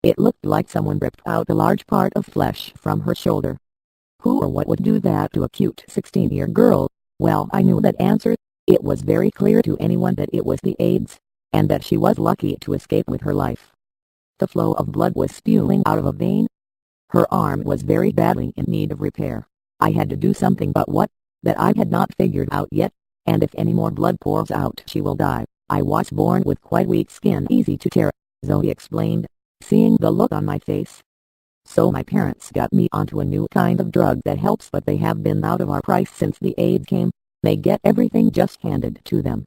It looked like someone ripped out a large part of flesh from her shoulder. Who or what would do that to a cute 16-year girl? Well, I knew that answer. It was very clear to anyone that it was the AIDS, and that she was lucky to escape with her life. The flow of blood was spewing out of a vein. Her arm was very badly in need of repair. I had to do something, but what? That I had not figured out yet. And if any more blood pours out, she will die. I was born with quite weak skin, easy to tear, Zoe explained, seeing the look on my face. So my parents got me onto a new kind of drug that helps, but they have been out of our price since the AIDS came. They get everything just handed to them.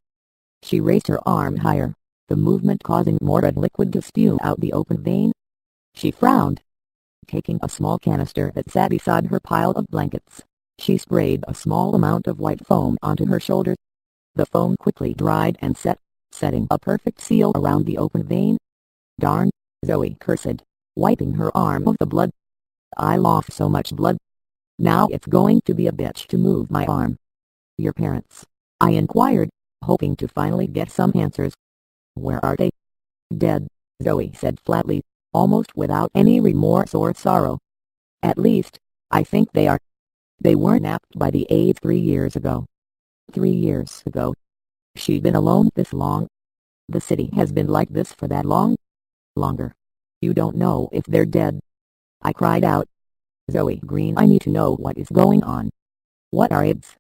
She raised her arm higher, the movement causing more red liquid to spew out the open vein. She frowned. Taking a small canister that sat beside her pile of blankets, she sprayed a small amount of white foam onto her shoulders. The foam quickly dried and set, setting a perfect seal around the open vein. Darn, Zoe cursed, wiping her arm of the blood. I lost so much blood. Now it's going to be a bitch to move my arm. Your parents? I inquired, hoping to finally get some answers. Where are they? Dead, Zoe said flatly, almost without any remorse or sorrow. At least, I think they are. They were napped by the AIDS 3 years ago. 3 years ago? She'd been alone this long? The city has been like this for that long? Longer. You don't know if they're dead? I cried out. Zoe Green, I need to know what is going on. What are AIDS?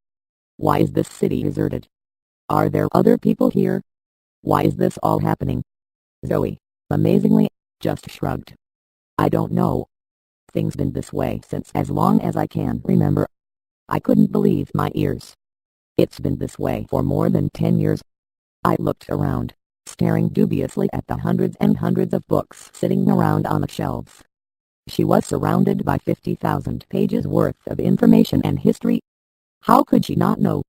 Why is this city deserted? Are there other people here? Why is this all happening? Zoe, amazingly, just shrugged. I don't know. Things been this way since as long as I can remember. I couldn't believe my ears. It's been this way for more than 10 years. I looked around, staring dubiously at the hundreds and hundreds of books sitting around on the shelves. She was surrounded by 50,000 pages worth of information and history. How could she not know?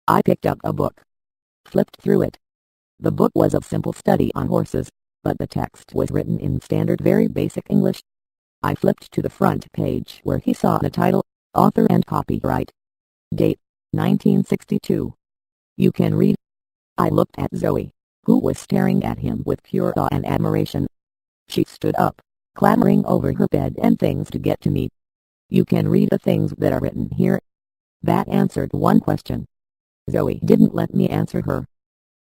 I picked up a book, flipped through it. The book was a simple study on horses, but the text was written in standard very basic English. I flipped to the front page where he saw the title, author and copyright. Date, 1962. You can read. I looked at Zoe, who was staring at him with pure awe and admiration. She stood up, clambering over her bed and things to get to me. You can read the things that are written here. That answered one question. Zoe didn't let me answer her.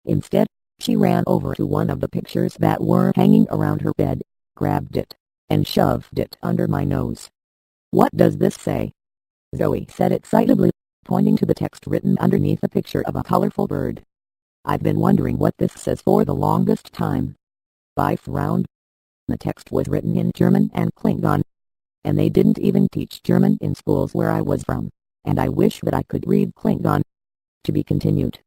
Instead, she ran over to one of the pictures that were hanging around her bed, grabbed it, and shoved it under my nose. What does this say? Zoe said excitedly, pointing to the text written underneath a picture of a colorful bird. I've been wondering what this says for the longest time. I frowned. The text was written in German and Klingon, and they didn't even teach German in schools where I was from, and I wish that I could read Klingon. To be continued.